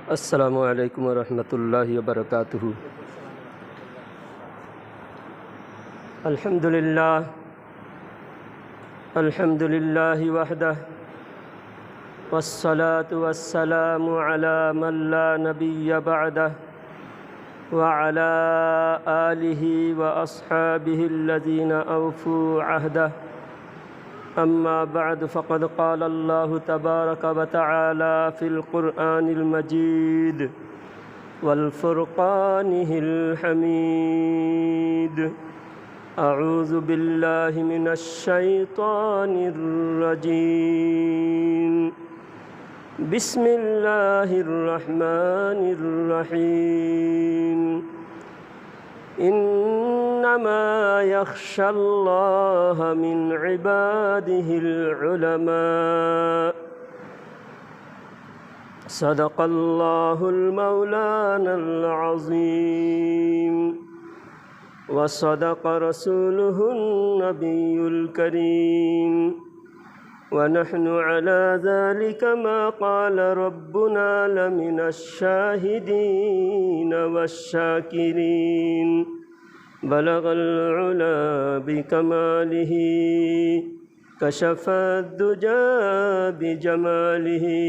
अस्सलामु अलैकुम वरहमतुल्लाहि वबरकातुहू। अल्हम्दुलिल्लाहि वहदह वस्सलातु वस्सलामु अला मन ला नबिय्य बअदह व अला आलिहि व अस्हाबिहि अल्लज़ीना औफ़ू अहदह। अम्मा बअद फ़क़द क़ाल अल्लाहु तबारक व तआला फ़िल क़ुरआनिल मजीद वल फ़ुरक़ानिहिल हमीद। अऊज़ु बिल्लाहि मिनश शैतानिर रजीम। बिस्मिल्लाहिर रहमानिर रहीम। इन्नमा यख्शल्लाह मिन इबादिहिल उलमा। सदक़ल्लाहुल मौलानल अज़ीम व सदक़ रसूलुहुन नबियुल करीम व नहनु अला ज़ालिका मा क़ाल रब्बुना लमिनश शाहिदीन वश्शाकिरीन। बलगल उला बिकमालिही कशफ़द्दुजा बिजमालिही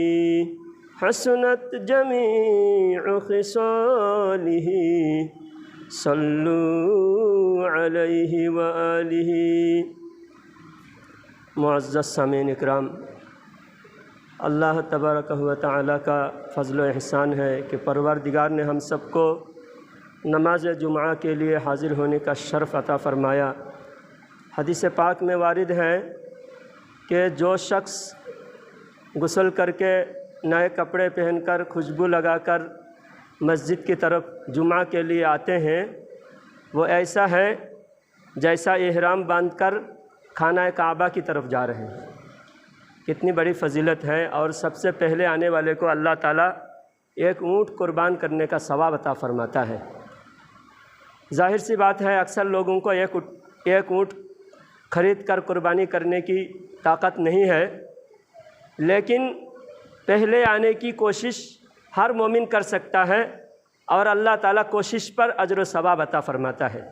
हसनत जमीउ ख़िसालिही सल्लू अलैहि व आलिही। मुअज़्ज़ज़ सामीन इकराम, अल्लाह तबारक व तआला का फ़ज़्ल व एहसान है कि परवरदिगार ने हम सबको नमाज जुमा के लिए हाज़िर होने का शर्फ़ अता फ़रमाया। हदीस पाक में वारिद है कि जो शख्स गुस्ल करके नए कपड़े पहनकर खुशबू लगाकर मस्जिद की तरफ जुमा के लिए आते हैं, वो ऐसा है जैसा इहराम बांधकर खाना काबा की तरफ जा रहे हैं। कितनी बड़ी फ़जीलत है। और सबसे पहले आने वाले को अल्लाह ताला एक ऊँट कुर्बान करने का सवाब अता फ़रमाता है। ज़ाहिर सी बात है, अक्सर लोगों को एक ऊँट ख़रीद कर कुर्बानी करने की ताकत नहीं है, लेकिन पहले आने की कोशिश हर मोमिन कर सकता है और अल्लाह ताला कोशिश पर अजर व सवाब अता फ़रमाता है।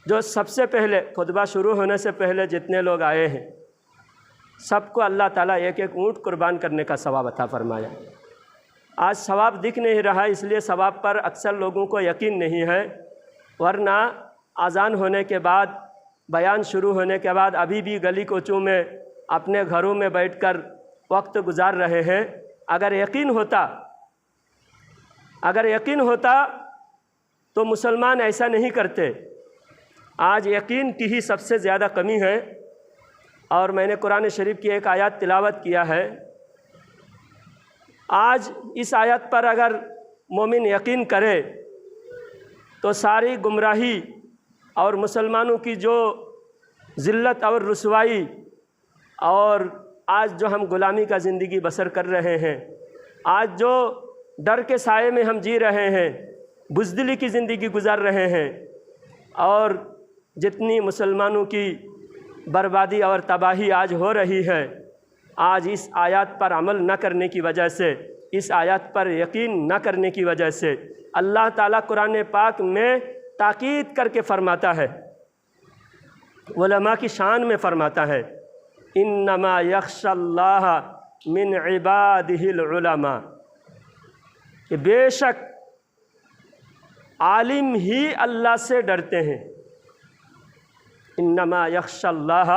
जो सबसे पहले खुतबा शुरू होने से पहले जितने लोग आए हैं, सबको अल्लाह ताला एक एक ऊँट कुर्बान करने का सवाब अता फ़रमाया। आज सवाब दिख नहीं रहा, इसलिए सवाब पर अक्सर लोगों को यकीन नहीं है, वरना अज़ान होने के बाद, बयान शुरू होने के बाद अभी भी गली कोचों में अपने घरों में बैठकर वक्त गुजार रहे हैं। अगर यकीन होता तो मुसलमान ऐसा नहीं करते। आज यकीन की ही सबसे ज़्यादा कमी है। और मैंने कुरान शरीफ की एक आयत तिलावत किया है। आज इस आयत पर अगर मोमिन यकीन करे तो सारी गुमराही और मुसलमानों की जो ज़िल्लत और रुसवाई और आज जो हम ग़ुलामी का ज़िंदगी बसर कर रहे हैं, आज जो डर के साए में हम जी रहे हैं, बुज़दिली की ज़िंदगी गुजार रहे हैं, और जितनी मुसलमानों की बर्बादी और तबाही आज हो रही है, आज इस आयत पर अमल न करने की वजह से, इस आयत पर यकीन न करने की वजह से अल्लाह ताला कुरान पाक में ताकीद करके फ़रमाता है, उलमा की शान में फ़रमाता है, इन्नमा यख्शल्लाह मिन इबादिहिल उलमा, कि बेशक आलिम ही अल्लाह से डरते हैं। इन्नमा यख्शल्लाह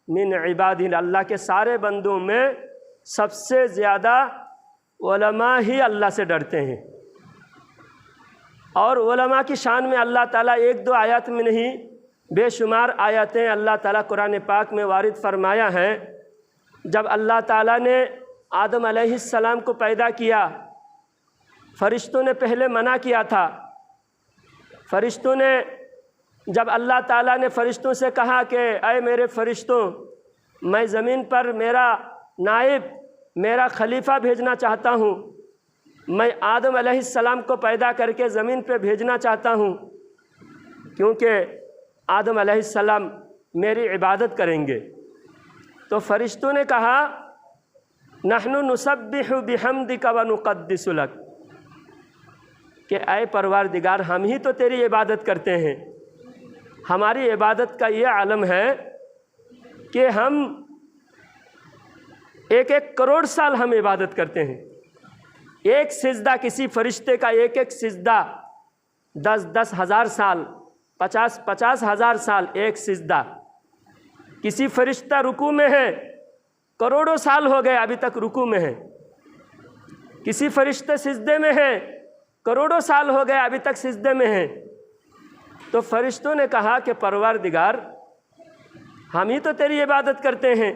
मिन इबादिहिल, अल्लाह के सारे बंदों में सबसे ज़्यादा उलमा ही अल्लाह से डरते हैं। और उलमा की शान में अल्लाह ताला एक दो आयत में नहीं, बेशुमार आयतें अल्लाह ताला कुरान पाक में वारिद फरमाया है। जब अल्लाह ताला ने आदम अलैहिस्सलाम को पैदा किया, फ़रिश्तों ने पहले मना किया था। फ़रिश्तों ने, जब अल्लाह ताला ने फ़रिश्तों से कहा कि अय मेरे फ़रिश्तों, मैं ज़मीन पर मेरा नाइब, मेरा खलीफा भेजना चाहता हूँ, मैं आदम अलैहिस्सलाम को पैदा करके ज़मीन पे भेजना चाहता हूँ, क्योंकि आदम अलैहिस्सलाम मेरी इबादत करेंगे। तो फ़रिश्तों ने कहा नहनु नुसब्बिहु बिहम्दिका व नुक़द्दिसु लक, कि ऐ परवरदिगार हम ही तो तेरी इबादत करते हैं। हमारी इबादत का ये आलम है कि हम 1-1 करोड़ साल हम इबादत करते हैं। एक सिजदा किसी फरिश्ते का, एक सिजदा 10-10 हज़ार साल, 50-50 हज़ार साल एक सिजदा। किसी फरिश्ता रुकू में है, करोड़ों साल हो गए अभी तक रुकू में है। किसी फरिश्ते सिजदे में है, करोड़ों साल हो गए अभी तक सिजदे में है। तो फरिश्तों ने कहा कि परवरदिगार हम ही तो तेरी इबादत करते हैं,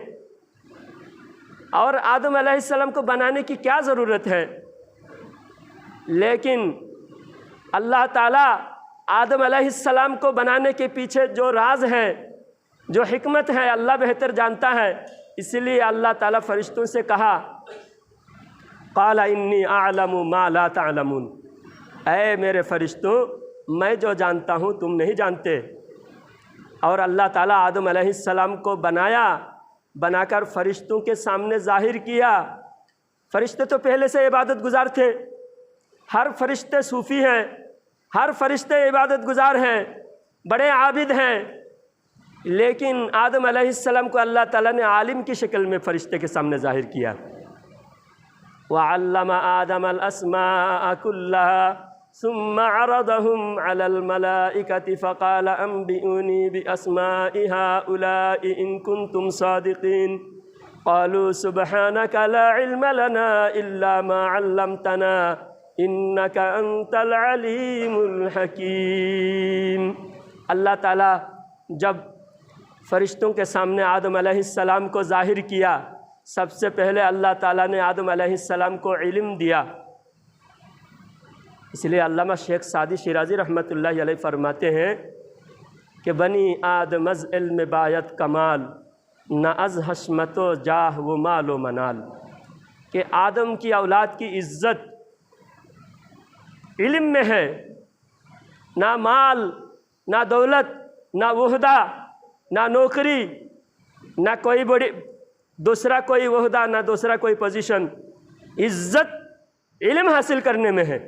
और आदम अलैहिस्सलाम को बनाने की क्या ज़रूरत है। लेकिन अल्लाह ताला आदम अलैहिस्सलाम को बनाने के पीछे जो राज है, जो हिकमत है, अल्लाह बेहतर जानता है। इसलिए अल्लाह ताला फरिश्तों से कहा, क़ाला इन्नी अअलमु मा ला तअलमून, ऐ मेरे फरिश्तों मैं जो जानता हूँ तुम नहीं जानते। और अल्लाह ताला आदम अलैहिस्सलाम को बनाकर फरिश्तों के सामने ज़ाहिर किया। फरिश्ते तो पहले से इबादत गुजार थे, हर फरिश्ते सूफ़ी हैं, हर फरिश्ते इबादत गुजार हैं, बड़े आबिद हैं। लेकिन आदम अलैहिस्सलाम को अल्लाह ताला ने आलिम की शक्ल में फरिश्ते के सामने ज़ाहिर किया। वअल्लम आदमल अस्माअ कुल्लहा सुम्मा अरदहुम अलल मलाइकति फ़क़ाल अंबिऊनी बिअस्माइ हाउलाइ इन कुंतुम सादिक़ीन क़ालू सुब्हानका ला इल्म लना इल्ला मा अल्लमतना इन्नका अंतल अलीमुल हकीम। अल्लाह ताला जब फरिश्तों के सामने आदम अलैहिस्सलाम को ज़ाहिर किया, सबसे पहले अल्लाह ताला ने आदम अलैहिस्सलाम को इल्म दिया। इसलिए अल्लामा शेख सादी शिराज़ी रहमतुल्लाहि अलैह फरमाते हैं कि बनी आदम अज़ इल्म बायत कमाल न अज़ हशमतो जाह व मालो मनाल, कि आदम की औलाद की इज़्ज़त इल्म में है, ना माल, ना दौलत, ना वहदा, ना नौकरी, ना कोई बड़ी दूसरा कोई वहदा, ना दूसरा कोई पोजीशन। इज़्ज़त इल्म हासिल करने में है।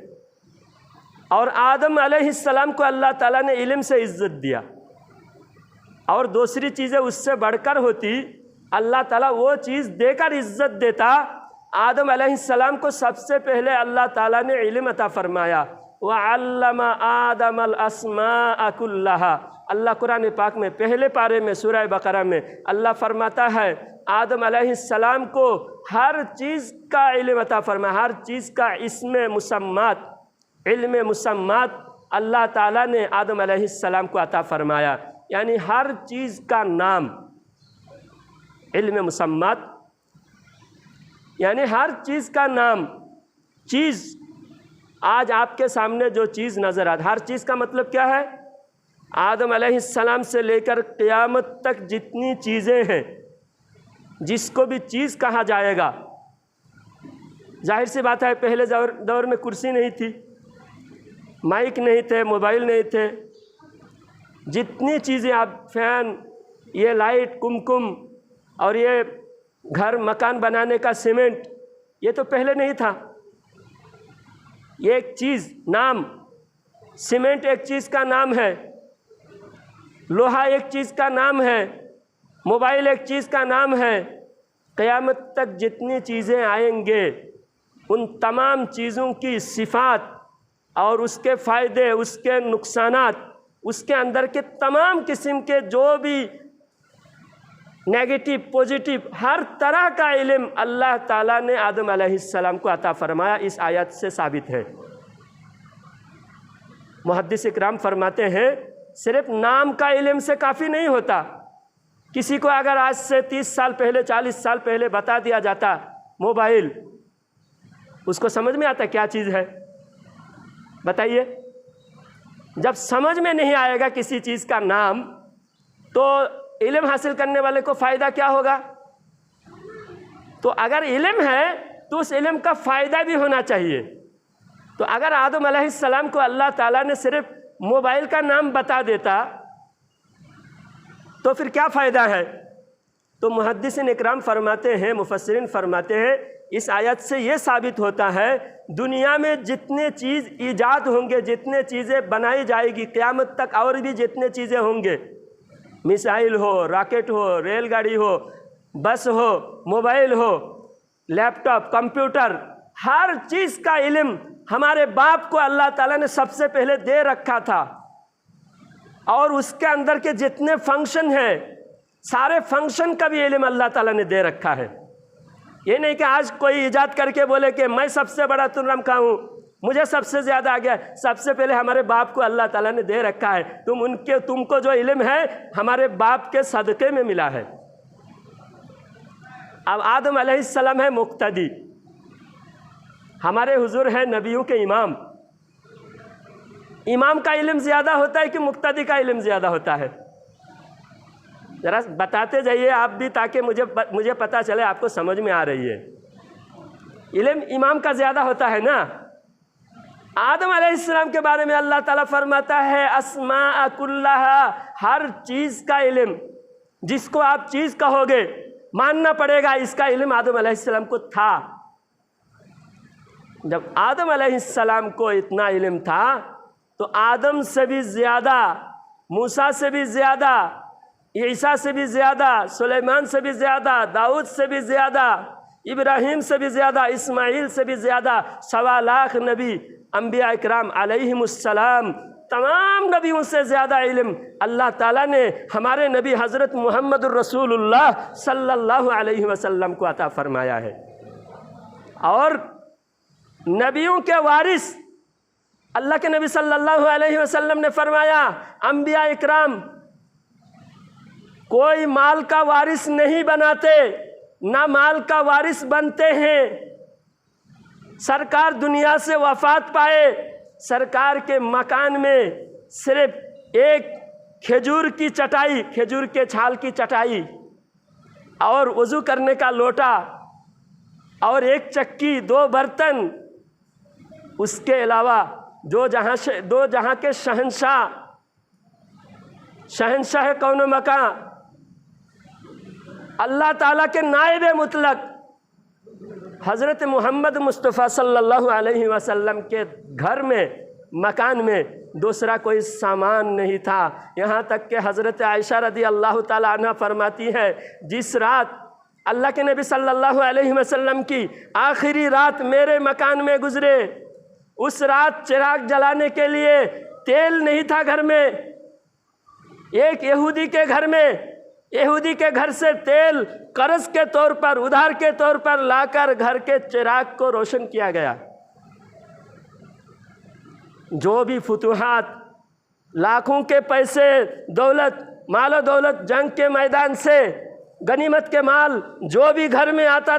और आदम अलैहिस्सलाम को अल्लाह ताला ने इल्म से इज़्ज़त दिया। और दूसरी चीज़ें उससे बढ़कर होती, अल्लाह ताला वो चीज़ देकर इज़्ज़त देता। आदम अलैहिस्सलाम को सबसे पहले अल्लाह ताला ने इल्म अता फरमाया। वअल्लम आदमल अस्माअ कुल्लहा, अल्लाह कुरान पाक में पहले पारे में सूरह बकरा में अल्लाह फरमाता है आदम अलैहिस्सलाम को हर चीज़ का इल्म अता फरमाया, हर चीज़ का इस्म मुसम्मात, इल्म मुसम्मात अल्लाह ताला ने आदम अलैहिस्सलाम को अता फरमाया। यानी हर चीज़ का नाम, इल्म मुसम्मात यानी हर चीज़ का नाम। चीज़ आज आपके सामने जो चीज़ नज़र आती, हर चीज़ का मतलब क्या है? आदम अलैहिस्सलाम से लेकर क़यामत तक जितनी चीज़ें हैं, जिसको भी चीज़ कहा जाएगा। जाहिर सी बात है पहले दौर में कुर्सी नहीं थी, माइक नहीं थे, मोबाइल नहीं थे। जितनी चीज़ें आप फ़ैन, ये लाइट, कुमकुम और ये घर मकान बनाने का सीमेंट, ये तो पहले नहीं था। ये एक चीज़ नाम, सीमेंट एक चीज़ का नाम है, लोहा एक चीज़ का नाम है, मोबाइल एक चीज़ का नाम है। क़यामत तक जितनी चीज़ें आएंगे उन तमाम चीज़ों की सिफ़ात और उसके फ़ायदे, उसके नुकसानात, उसके अंदर के तमाम किस्म के जो भी नेगेटिव पॉजिटिव हर तरह का इल्म अल्लाह ताला ने आदम अलैहिस्सलाम को अता फरमाया। इस आयत से साबित है। मुहद्दिस इकराम फरमाते हैं सिर्फ नाम का इल्म से काफ़ी नहीं होता। किसी को अगर आज से 30 साल पहले, 40 साल पहले बता दिया जाता मोबाइल, उसको समझ में आता क्या चीज़ है? बताइए। जब समझ में नहीं आएगा किसी चीज़ का नाम, तो इल्म हासिल करने वाले को फ़ायदा क्या होगा? तो अगर इल्म है तो उस इल्म का फ़ायदा भी होना चाहिए। तो अगर आदम अलैहिस्सलाम को अल्लाह ताला ने सिर्फ मोबाइल का नाम बता देता तो फिर क्या फ़ायदा है? तो मुहद्दिसीन इकराम फरमाते हैं, मुफस्सिरीन फरमाते हैं, इस आयत से ये साबित होता है दुनिया में जितने चीज़ ईजाद होंगे, जितने चीज़ें बनाई जाएगी क़यामत तक, और भी जितने चीज़ें होंगे, मिसाइल हो, रॉकेट हो, रेलगाड़ी हो, बस हो, मोबाइल हो, लैपटॉप, कंप्यूटर, हर चीज़ का इल्म हमारे बाप को अल्लाह ताला ने सबसे पहले दे रखा था। और उसके अंदर के जितने फंक्शन हैं, सारे फंक्शन का भी इल्म अल्लाह ताला ने दे रखा है। ये नहीं कि आज कोई इजाद करके बोले कि मैं सबसे बड़ा तुर्रम का हूँ, मुझे सबसे ज़्यादा आ गया। सबसे पहले हमारे बाप को अल्लाह ताला ने दे रखा है। तुमको जो इल्म है हमारे बाप के सदक़े में मिला है। अब आदम अलैहिस्सलाम है मुक्तदी, हमारे हुजूर है नबियों के इमाम। इमाम का इल्म ज़्यादा होता है कि मुक्तदी का इल्म ज़्यादा होता है? ज़रा बताते जाइए आप भी, ताकि मुझे पता चले आपको समझ में आ रही है। इल्म इमाम का ज़्यादा होता है ना। आदम अलैहिस्सलाम के बारे में अल्लाह ताला फरमाता है अस्मा कुल्लाहा, हर चीज़ का इल्म, जिसको आप चीज़ कहोगे मानना पड़ेगा, इसका इल्म आदम अलैहिस्सलाम को था। जब आदम अलैहिस्सलाम को इतना इल्म था तो आदम से भी ज़्यादा, मूसा से भी ज़्यादा, ईसा से भी ज़्यादा, सुलेमान से भी ज़्यादा, दाऊद से भी ज़्यादा, इब्राहीम से भी ज़्यादा, इस्माइल से भी ज़्यादा, 1.25 लाख नबी अंबिया इकराम अलैहिमुस्सलाम, तमाम नबियों से ज़्यादा इल्म अल्लाह ताला ने हमारे नबी हज़रत मुहम्मदुर रसूलुल्लाह सल्लल्लाहु अलैहि वसल्लम को अता फरमाया है। और नबियों के वारिस अल्लाह के नबी सल्लल्लाहु अलैहि वसल्लम ने फरमाया, अंबिया इकराम कोई माल का वारिस नहीं बनाते, ना माल का वारिस बनते हैं। सरकार दुनिया से वफात पाए, सरकार के मकान में सिर्फ एक खेजूर की चटाई, खेजूर के छाल की चटाई, और वज़ू करने का लोटा, और एक चक्की, 2 बर्तन, उसके अलावा दो जहाँ के शहंशाह कौनो मकां, अल्लाह ताला के नायब मुतलक हज़रत मोहम्मद मुस्तफ़ा सल्लल्लाहु अलैहि वसल्लम के घर में, मकान में दूसरा कोई सामान नहीं था। यहाँ तक कि हज़रत आयशा रदी अल्लाह ताला अन्हा फरमाती है, जिस रात अल्लाह के नबी सल्लल्लाहु अलैहि वसल्लम की आखिरी रात मेरे मकान में गुजरे, उस रात चिराग जलाने के लिए तेल नहीं था घर में। एक यहूदी के घर में, यहूदी के घर से तेल कर्ज के तौर पर, उधार के तौर पर लाकर घर के चिराग को रोशन किया गया। जो भी फुतूहात, लाखों के पैसे, दौलत, मालो दौलत, जंग के मैदान से गनीमत के माल जो भी घर में आता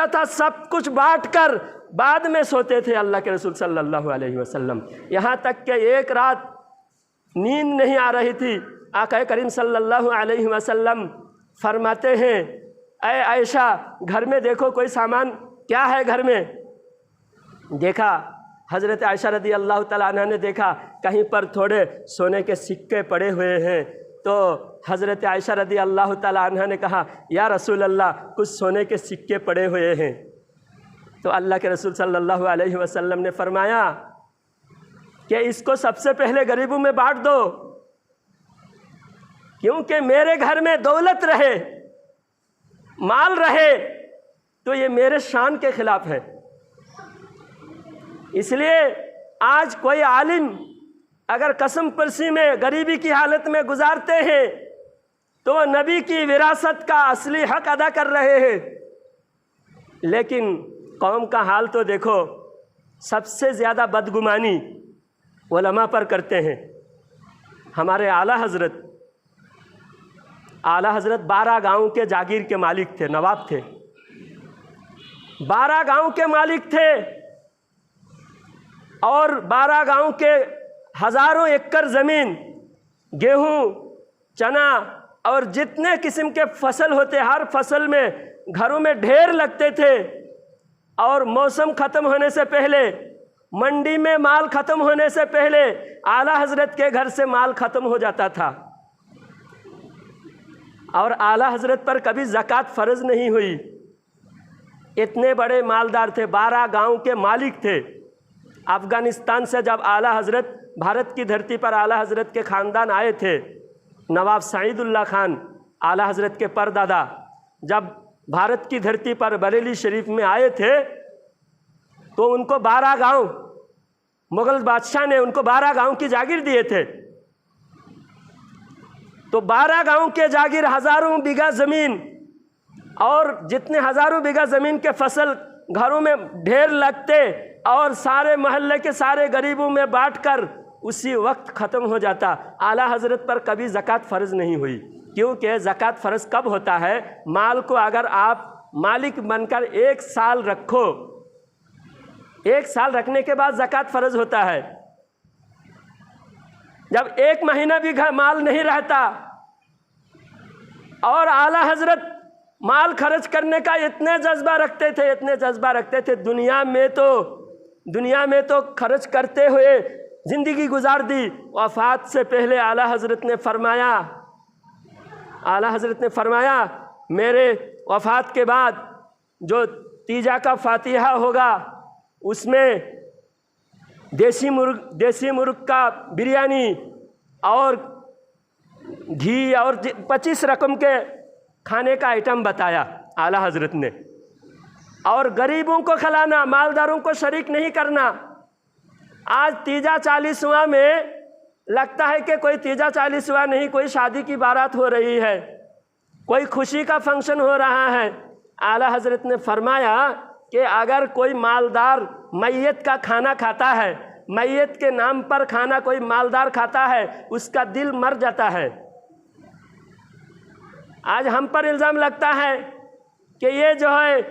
था, सब कुछ बांटकर बाद में सोते थे अल्लाह के रसूल सल्लल्लाहु अलैहि वसल्लम। यहाँ तक कि एक रात नींद नहीं आ रही थी, आका करीम सल्लल्लाहु अलैहि वसल्लम फरमाते हैं, ऐ आयशा घर में देखो कोई सामान क्या है घर में। देखा, हज़रत आयशा रदी अल्लाह तआला अन्हा ने देखा कहीं पर थोड़े सोने के सिक्के पड़े हुए हैं। तो हज़रत आयशा रदी अल्लाह तआला अन्हा ने कहा, या रसूल अल्लाह कुछ सोने के सिक्के पड़े हुए हैं। तो अल्लाह के रसूल सल्लल्लाहु अलैहि वसल्लम ने फरमाया कि इसको सबसे पहले गरीबों में बांट दो, क्योंकि मेरे घर में दौलत रहे, माल रहे तो ये मेरे शान के खिलाफ है। इसलिए आज कोई आलिम अगर कसम परसी में गरीबी की हालत में गुजारते हैं तो वह नबी की विरासत का असली हक अदा कर रहे हैं। लेकिन कौम का हाल तो देखो, सबसे ज़्यादा बदगुमानी उलमा पर करते हैं। हमारे आला हज़रत 12 गांव के जागीर के मालिक थे, नवाब थे, 12 गांव के मालिक थे, और 12 गांव के हज़ारों एकड़ ज़मीन, गेहूं, चना और जितने किस्म के फसल होते, हर फसल में घरों में ढेर लगते थे। और मौसम ख़त्म होने से पहले, मंडी में माल ख़त्म होने से पहले आला हज़रत के घर से माल ख़त्म हो जाता था। और आला हज़रत पर कभी ज़कात फ़र्ज़ नहीं हुई। इतने बड़े मालदार थे, 12 गांव के मालिक थे। अफ़गानिस्तान से जब आला हज़रत भारत की धरती पर आला हज़रत के ख़ानदान आए थे, नवाब सईदुल्लाह खान आला हज़रत के परदादा जब भारत की धरती पर बरेली शरीफ में आए थे तो उनको 12 गांव, मुग़ल बादशाह ने उनको 12 गांव की जागीर दिए थे। तो 12 गांव के जागीर, हज़ारों बीघा ज़मीन, और जितने हज़ारों बीघा ज़मीन के फसल घरों में ढेर लगते और सारे मोहल्ले के सारे गरीबों में बांटकर उसी वक्त ख़त्म हो जाता। आला हज़रत पर कभी ज़कात फ़र्ज़ नहीं हुई, क्योंकि ज़कात फ़र्ज़ कब होता है? माल को अगर आप मालिक बनकर 1 साल रखो, 1 साल रखने के बाद ज़कात फ़र्ज़ होता है। जब 1 महीना भी माल नहीं रहता और आला हज़रत माल खर्च करने का इतने जज्बा रखते थे, इतने जज्बा रखते थे, दुनिया में तो खर्च करते हुए ज़िंदगी गुजार दी। वफ़ात से पहले आला हज़रत ने फरमाया मेरे वफ़ात के बाद जो तीजा का फातिहा होगा उसमें देसी मुर्ग का बिरयानी और घी और 25 रकम के खाने का आइटम बताया आला हज़रत ने, और गरीबों को खिलाना, मालदारों को शरीक नहीं करना। आज तीजा 40वां में लगता है कि कोई तीजा 40वां नहीं, कोई शादी की बारात हो रही है, कोई खुशी का फंक्शन हो रहा है। आला हज़रत ने फरमाया कि अगर कोई मालदार मैयत का खाना खाता है, मैयत के नाम पर खाना कोई मालदार खाता है, उसका दिल मर जाता है। आज हम पर इल्ज़ाम लगता है कि ये जो है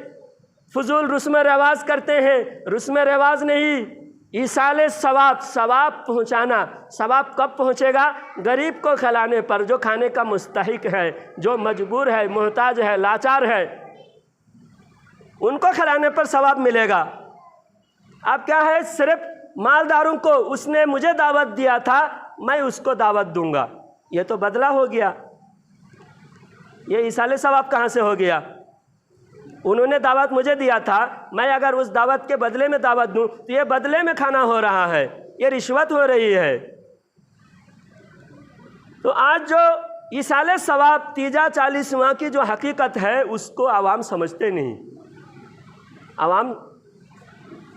फजूल रस्म रिवाज करते हैं। रस्म रिवाज नहीं, ईसाले सवाब पहुँचाना। सवाब कब पहुँचेगा? गरीब को खिलाने पर, जो खाने का मुस्तहिक है, जो मजबूर है, मोहताज है, लाचार है, उनको खिलाने पर सवाब मिलेगा। अब क्या है, सिर्फ मालदारों को उसने मुझे दावत दिया था, मैं उसको दावत दूंगा, ये तो बदला हो गया। ये ईसाले सवाब कहाँ से हो गया? उन्होंने दावत मुझे दिया था, मैं अगर उस दावत के बदले में दावत दूं तो ये बदले में खाना हो रहा है, ये रिश्वत हो रही है। तो आज जो ईसाले सवाब तीजा 40वां की जो हकीकत है उसको आवाम समझते नहीं। आवाम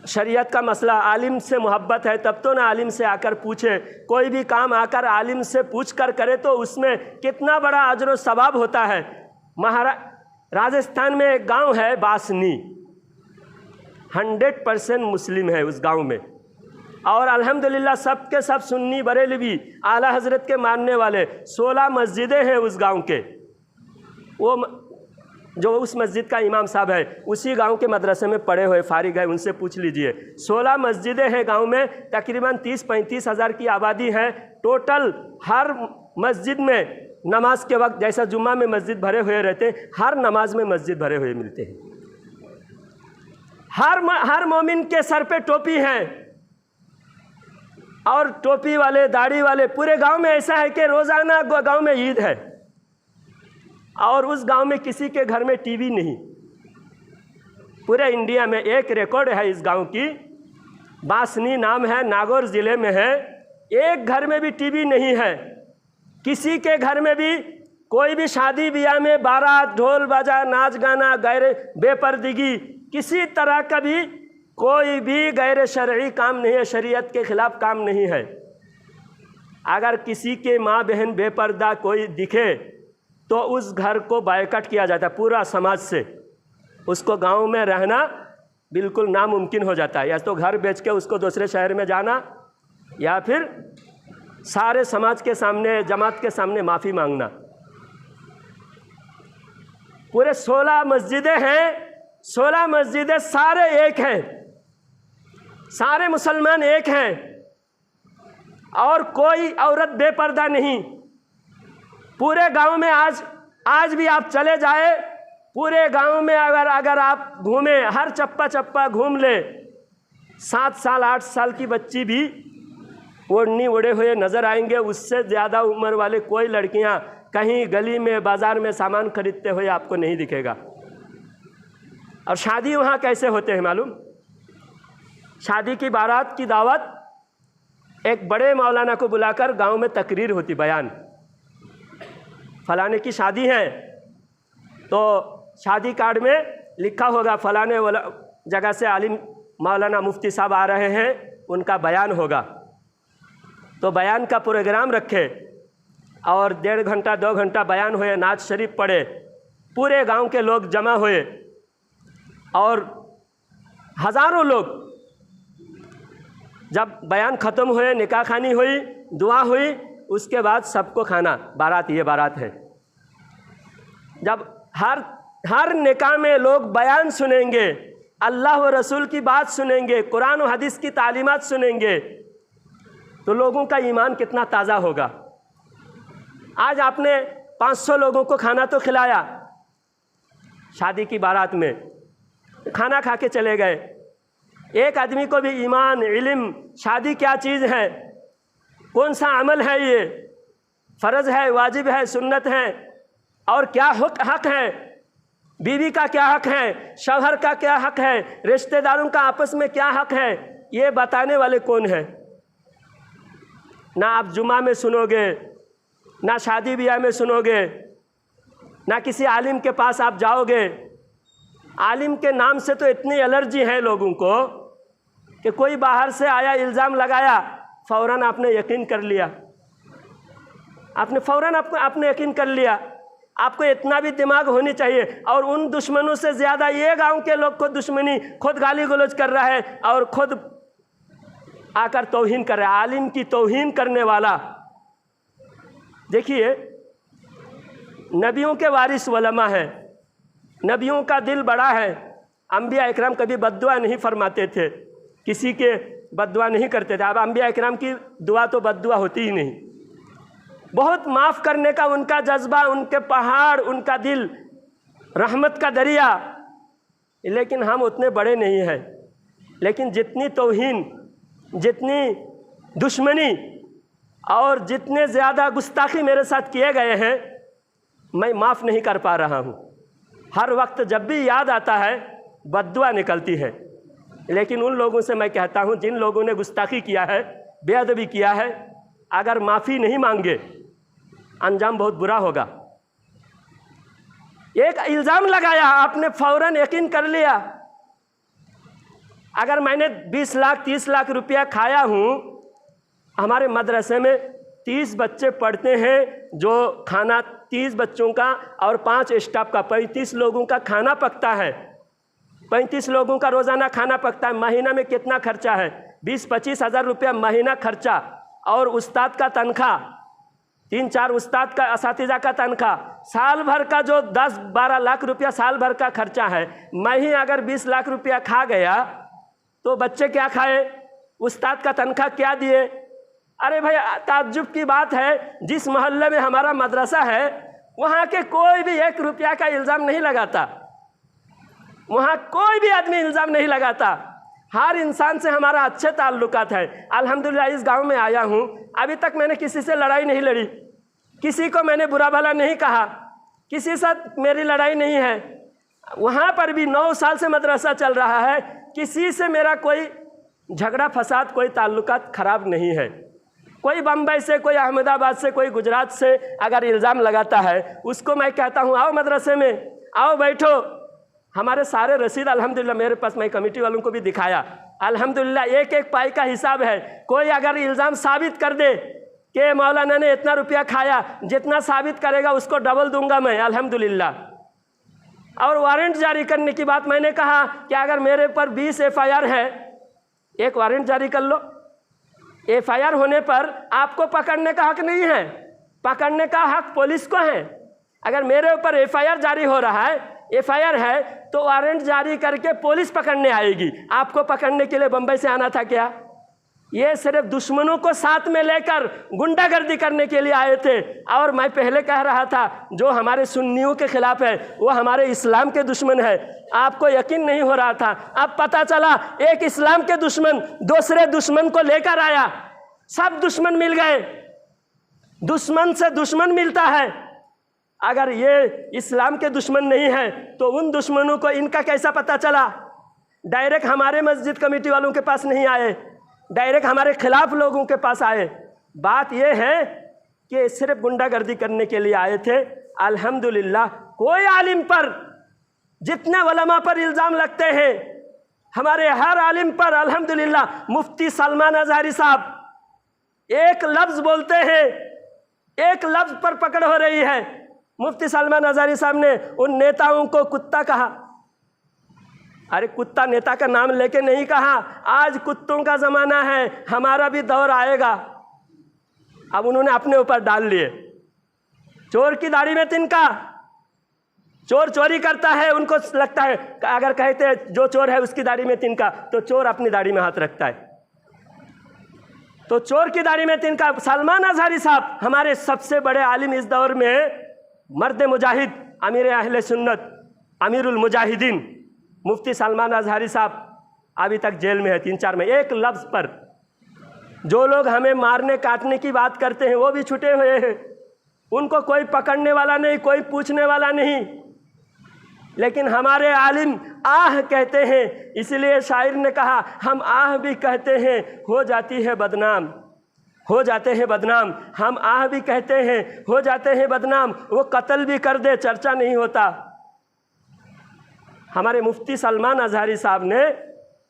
शरीयत का मसला, आलिम से मोहब्बत है तब तो ना आलिम से आकर पूछे। कोई भी काम आकर आलिम से पूछ कर करे तो उसमें कितना बड़ा अजर सवाब होता है। राजस्थान में एक गांव है बासनी, 100% मुस्लिम है उस गांव में, और अल्हम्दुलिल्लाह सब के सब सुन्नी बरेलवी आला हज़रत के मानने वाले। 16 मस्जिदें हैं उस गांव के। वो जो उस मस्जिद का इमाम साहब है उसी गांव के मदरसे में पढ़े हुए फारिग है, उनसे पूछ लीजिए। 16 मस्जिदें हैं गांव में, तकरीबन 30-35 हज़ार की आबादी है टोटल। हर मस्जिद में नमाज के वक्त, जैसा जुम्मा में मस्जिद भरे हुए रहते हैं, हर नमाज में मस्जिद भरे हुए मिलते हैं। हर मोमिन के सर पे टोपी है, और टोपी वाले, दाढ़ी वाले पूरे गांव में ऐसा है कि रोज़ाना गांव में ईद है, और उस गांव में किसी के घर में टीवी नहीं। पूरे इंडिया में एक रिकॉर्ड है इस गांव की, बासनी नाम है, नागौर ज़िले में है। एक घर में भी टीवी नहीं है। किसी के घर में भी कोई भी शादी ब्याह में बारात, ढोल बाजा, नाच गाना, गैर बेपर्दगी, किसी तरह का भी कोई भी गैर शरई काम नहीं है, शरीयत के ख़िलाफ़ काम नहीं है। अगर किसी के माँ बहन बेपर्दा कोई दिखे तो उस घर को बायकॉट किया जाता है पूरा समाज से। उसको गांव में रहना बिल्कुल नामुमकिन हो जाता है। या तो घर बेच के उसको दूसरे शहर में जाना, या फिर सारे समाज के सामने, जमात के सामने माफ़ी मांगना। पूरे 16 मस्जिदें हैं, 16 मस्जिदें सारे एक हैं, सारे मुसलमान एक हैं, और कोई औरत बेपर्दा नहीं। पूरे गांव में आज भी आप चले जाए, पूरे गांव में अगर आप घूमें, हर चप्पा घूम ले, 7 साल 8 साल की बच्ची भी ओढ़नी ओढ़े हुए नज़र आएंगे। उससे ज़्यादा उम्र वाले कोई लड़कियां कहीं गली में बाज़ार में सामान खरीदते हुए आपको नहीं दिखेगा। और शादी वहाँ कैसे होते हैं मालूम? शादी की बारात की दावत, एक बड़े मौलाना को बुलाकर गांव में तकरीर होती, बयान, फलाने की शादी है तो शादी कार्ड में लिखा होगा फलाने वाला जगह से आलिम मौलाना मुफ्ती साहब आ रहे हैं, उनका बयान होगा। तो बयान का प्रोग्राम रखे और 1.5 घंटा 2 घंटा बयान हुए, नाच शरीफ पढ़े, पूरे गांव के लोग जमा हुए और हज़ारों लोग। जब बयान ख़त्म हुए, निकाह खानी हुई, दुआ हुई, उसके बाद सबको खाना, बारात, ये बारात है। जब हर निकाह में लोग बयान सुनेंगे, अल्लाह व रसूल की बात सुनेंगे, कुरान व हदीस की तालीमात सुनेंगे, तो लोगों का ईमान कितना ताज़ा होगा। आज आपने 500 लोगों को खाना तो खिलाया, शादी की बारात में खाना खा के चले गए, एक आदमी को भी ईमान, इल्म, शादी क्या चीज़ है, कौन सा अमल है, ये फ़र्ज़ है, वाजिब है, सुन्नत है, और क्या हक़ है, बीवी का क्या हक़ है, शौहर का क्या हक़ है, रिश्तेदारों का आपस में क्या हक़ है, ये बताने वाले कौन है? ना आप जुमा में सुनोगे, ना शादी ब्याह में सुनोगे, ना किसी आलिम के पास आप जाओगे। आलिम के नाम से तो इतनी एलर्जी है लोगों को कि कोई बाहर से आया, इल्ज़ाम लगाया, फ़ौरन आपने यकीन कर लिया, आपने यकीन कर लिया। आपको इतना भी दिमाग होनी चाहिए। और उन दुश्मनों से ज़्यादा ये गांव के लोग को दुश्मनी, खुद गाली गलौज कर रहा है और खुद आकर तौहीन कर रहा है, आलिम की तौहीन करने वाला। देखिए, नबियों के वारिस उलमा है, नबियों का दिल बड़ा है। अंबिया इकराम कभी बद्दुआ नहीं फरमाते थे, किसी के बद्दुआ नहीं करते थे। अब अंबिया इकराम की दुआ तो बद्दुआ होती ही नहीं। बहुत माफ़ करने का उनका जज्बा, उनके पहाड़, उनका दिल, रहमत का दरिया। लेकिन हम उतने बड़े नहीं हैं। लेकिन जितनी तौहीन, जितनी दुश्मनी और जितने ज़्यादा गुस्ताखी मेरे साथ किए गए हैं, मैं माफ़ नहीं कर पा रहा हूँ। हर वक्त जब भी याद आता है बद्दुआ निकलती है। लेकिन उन लोगों से मैं कहता हूँ जिन लोगों ने गुस्ताखी किया है, बेअदबी किया है, अगर माफ़ी नहीं मांगे अंजाम बहुत बुरा होगा। एक इल्ज़ाम लगाया, आपने फ़ौरन यकीन कर लिया। अगर मैंने 20 लाख 30 लाख रुपया खाया हूँ, हमारे मदरसे में 30 बच्चे पढ़ते हैं, जो खाना 30 बच्चों का और 5 स्टाफ का 35 लोगों का खाना पकता है। 35 लोगों का रोज़ाना खाना पकता है। महीना में कितना खर्चा है? 20-25 हज़ार रुपया महीना खर्चा। और उस्ताद का तनख्वाह, 3-4 उस्ताद का, असातिज़ा का तनख्वाह, साल भर का जो 10-12 लाख रुपया साल भर का खर्चा है। मैं ही अगर 20 लाख रुपया खा गया तो बच्चे क्या खाए? उस्ताद का तनख्वाह क्या दिए? अरे भाई, ताज्जुब की बात है, जिस मोहल्ले में हमारा मदरसा है वहाँ के कोई भी 1 रुपया का इल्ज़ाम नहीं लगाता। वहाँ कोई भी आदमी इल्ज़ाम नहीं लगाता। हर इंसान से हमारा अच्छे ताल्लुकात है। अल्हम्दुलिल्लाह इस गांव में आया हूँ, अभी तक मैंने किसी से लड़ाई नहीं लड़ी, किसी को मैंने बुरा भला नहीं कहा, किसी से मेरी लड़ाई नहीं है। वहाँ पर भी 9 साल से मदरसा चल रहा है, किसी से मेरा कोई झगड़ा फसाद, कोई ताल्लुकात ख़राब नहीं है। कोई बम्बई से, कोई अहमदाबाद से, कोई गुजरात से अगर इल्ज़ाम लगाता है, उसको मैं कहता हूँ आओ मदरसे में, आओ बैठो। हमारे सारे रसीद अल्हम्दुलिल्लाह मेरे पास, मैं कमेटी वालों को भी दिखाया, अल्हम्दुलिल्लाह एक एक पाई का हिसाब है। कोई अगर इल्ज़ाम साबित कर दे कि मौलाना ने इतना रुपया खाया, जितना साबित करेगा उसको डबल दूंगा मैं, अल्हम्दुलिल्लाह। और वारंट जारी करने की बात मैंने कहा कि अगर मेरे पर 20 FIR है, एक वारंट जारी कर लो। FIR होने पर आपको पकड़ने का हक नहीं है, पकड़ने का हक पुलिस को है। अगर मेरे ऊपर FIR जारी हो रहा है, FIR है, तो वारंट जारी करके पुलिस पकड़ने आएगी। आपको पकड़ने के लिए बम्बई से आना था क्या? ये सिर्फ दुश्मनों को साथ में लेकर गुंडागर्दी करने के लिए आए थे। और मैं पहले कह रहा था, जो हमारे सुन्नियों के खिलाफ है वो हमारे इस्लाम के दुश्मन है। आपको यकीन नहीं हो रहा था, अब पता चला एक इस्लाम के दुश्मन दूसरे दुश्मन को लेकर आया। सब दुश्मन मिल गए। दुश्मन से दुश्मन मिलता है अगर ये इस्लाम के दुश्मन नहीं है तो उन दुश्मनों को इनका कैसा पता चला? डायरेक्ट हमारे मस्जिद कमेटी वालों के पास नहीं आए, डायरेक्ट हमारे खिलाफ लोगों के पास आए। बात ये है कि सिर्फ गुंडागर्दी करने के लिए आए थे। अल्हम्दुलिल्लाह कोई आलिम पर, जितने उलमा पर इल्ज़ाम लगते हैं, हमारे हर आलिम पर अल्हम्दुलिल्लाह, मुफ्ती सलमान अज़हरी साहब एक लफ्ज़ बोलते हैं, एक लफ्ज़ पर पकड़ हो रही है। मुफ्ती सलमान अज़हरी साहब ने उन नेताओं को कुत्ता कहा। अरे कुत्ता नेता का नाम लेके नहीं कहा, आज कुत्तों का ज़माना है, हमारा भी दौर आएगा। अब उन्होंने अपने ऊपर डाल लिए। चोर की दाढ़ी में तिनका, चोर चोरी करता है, उनको लगता है अगर कहते हैं जो चोर है उसकी दाढ़ी में तिनका, तो चोर अपनी दाढ़ी में हाथ रखता है। तो चोर की दाढ़ी में तिनका। सलमान अज़हरी साहब हमारे सबसे बड़े आलिम इस दौर में, मर्द मुजाहिद, अमीर अहले सुन्नत, अमीरुल मुजाहिदीन मुफ्ती सलमान अज़हरी साहब अभी तक जेल में है 3-4 में। एक लफ्ज़ पर जो लोग हमें मारने काटने की बात करते हैं वो भी छुटे हुए हैं, उनको कोई पकड़ने वाला नहीं, कोई पूछने वाला नहीं। लेकिन हमारे आलिम आह कहते हैं, इसलिए शायर ने कहा हम आह भी कहते हैं हो जाती है बदनाम, हो जाते हैं बदनाम। हम आह भी कहते हैं हो जाते हैं बदनाम, वो कत्ल भी कर दे चर्चा नहीं होता। हमारे मुफ्ती सलमान अज़हरी साहब ने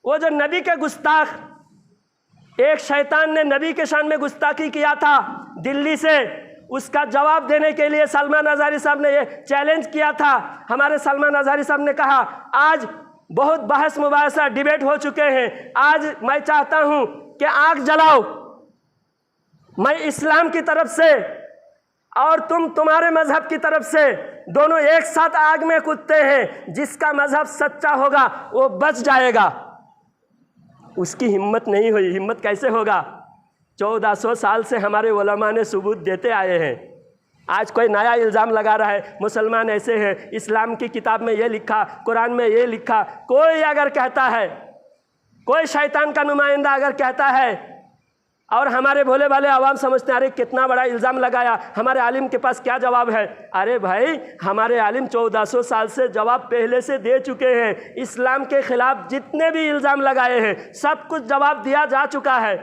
वो जो नबी के गुस्ताख, एक शैतान ने नबी के शान में गुस्ताखी किया था दिल्ली से, उसका जवाब देने के लिए सलमान अज़हरी साहब ने ये चैलेंज किया था। हमारे सलमान अज़हरी साहब ने कहा आज बहुत बहस मुबाहसा डिबेट हो चुके हैं, आज मैं चाहता हूँ कि आग जलाओ, मैं इस्लाम की तरफ से और तुम तुम्हारे मजहब की तरफ से, दोनों एक साथ आग में कूदते हैं। जिसका मजहब सच्चा होगा वो बच जाएगा। उसकी हिम्मत नहीं हुई। हिम्मत कैसे होगा? 1400 साल से हमारे उलमा ने सबूत देते आए हैं। आज कोई नया इल्ज़ाम लगा रहा है मुसलमान ऐसे हैं, इस्लाम की किताब में ये लिखा, कुरान में ये लिखा। कोई अगर कहता है, कोई शैतान का नुमाइंदा अगर कहता है और हमारे भोले भाले आवाम समझते हैं अरे कितना बड़ा इल्ज़ाम लगाया, हमारे आलिम के पास क्या जवाब है? अरे भाई हमारे आलिम 1400 साल से जवाब पहले से दे चुके हैं। इस्लाम के ख़िलाफ़ जितने भी इल्ज़ाम लगाए हैं सब कुछ जवाब दिया जा चुका है।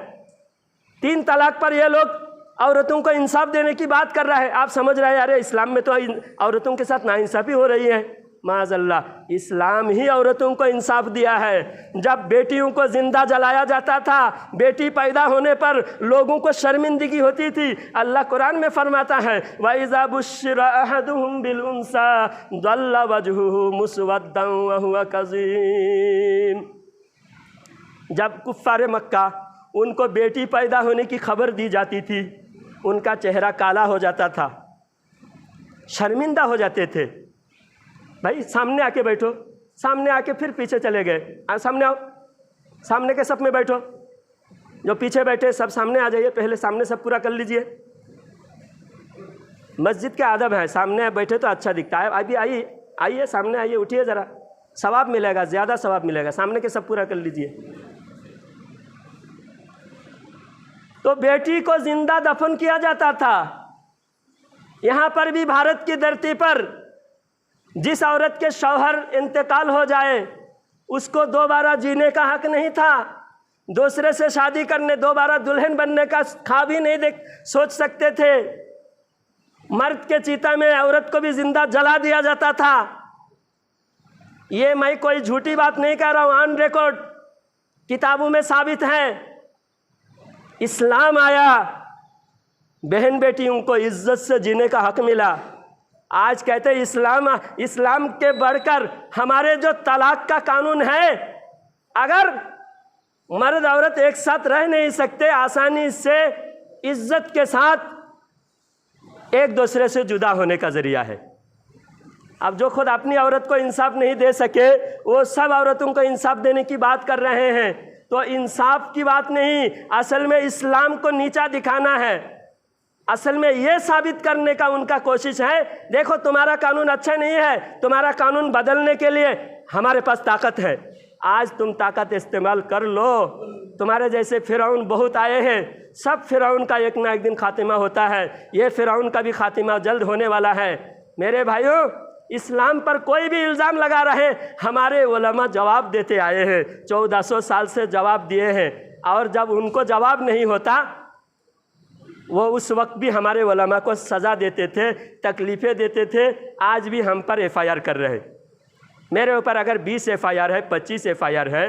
3 तलाक पर ये लोग औरतों को इंसाफ देने की बात कर रहा है। आप समझ रहे हैं अरे इस्लाम में तो औरतों के साथ नाइंसाफ़ी हो रही है। माज़अल्लाह, इस्लाम ही औरतों को इंसाफ दिया है। जब बेटियों को जिंदा जलाया जाता था, बेटी पैदा होने पर लोगों को शर्मिंदगी होती थी, अल्लाह कुरान में फरमाता है वइज़ा बुश्शिरा अहदुहुम बिल उन्सा ज़ल्ला वजहुहु मुस्वद्दन व हुवा कज़ीम। जब कुफ़ारे मक्का उनको बेटी पैदा होने की खबर दी जाती थी, उनका चेहरा काला हो जाता था, शर्मिंदा हो जाते थे। भाई सामने आके बैठो, सामने आके फिर पीछे चले गए। सामने आओ, सामने के सब में बैठो, जो पीछे बैठे सब सामने आ जाइए, पहले सामने सब पूरा कर लीजिए। मस्जिद के आदब है, सामने बैठे तो अच्छा दिखता है। अभी आइए, आइए सामने आइए, उठिए ज़रा, सवाब मिलेगा, ज़्यादा सवाब मिलेगा। सामने के सब पूरा कर लीजिए। तो बेटी को जिंदा दफन किया जाता था। यहाँ पर भी भारत की धरती पर जिस औरत के शौहर इंतकाल हो जाए उसको दोबारा जीने का हक नहीं था। दूसरे से शादी करने, दोबारा दुल्हन बनने का ख्वाब ही नहीं सोच सकते थे। मर्द के चीता में औरत को भी जिंदा जला दिया जाता था। ये मैं कोई झूठी बात नहीं कह रहा हूँ, ऑन रिकॉर्ड किताबों में साबित है। इस्लाम आया, बहन बेटियों को इज्जत से जीने का हक मिला। आज कहते हैं इस्लाम के बढ़कर हमारे जो तलाक का कानून है, अगर मर्द औरत एक साथ रह नहीं सकते, आसानी से इज्जत के साथ एक दूसरे से जुदा होने का जरिया है। अब जो खुद अपनी औरत को इंसाफ नहीं दे सके, वो सब औरतों को इंसाफ देने की बात कर रहे हैं। तो इंसाफ की बात नहीं, असल में इस्लाम को नीचा दिखाना है। असल में ये साबित करने का उनका कोशिश है, देखो तुम्हारा कानून अच्छा नहीं है, तुम्हारा कानून बदलने के लिए हमारे पास ताकत है, आज तुम ताकत इस्तेमाल कर लो। तुम्हारे जैसे फिरौन बहुत आए हैं, सब फिरौन का एक ना एक दिन खातिमा होता है। ये फिरौन का भी खातिमा जल्द होने वाला है। मेरे भाइयों, इस्लाम पर कोई भी इल्ज़ाम लगा रहे, हमारे उलमा जवाब देते आए हैं, 1400 साल से जवाब दिए हैं। और जब उनको जवाब नहीं होता, वो उस वक्त भी हमारे उलमा को सज़ा देते थे, तकलीफ़ें देते थे। आज भी हम पर FIR कर रहे हैं। मेरे ऊपर अगर 20 FIR है, 25 FIR है,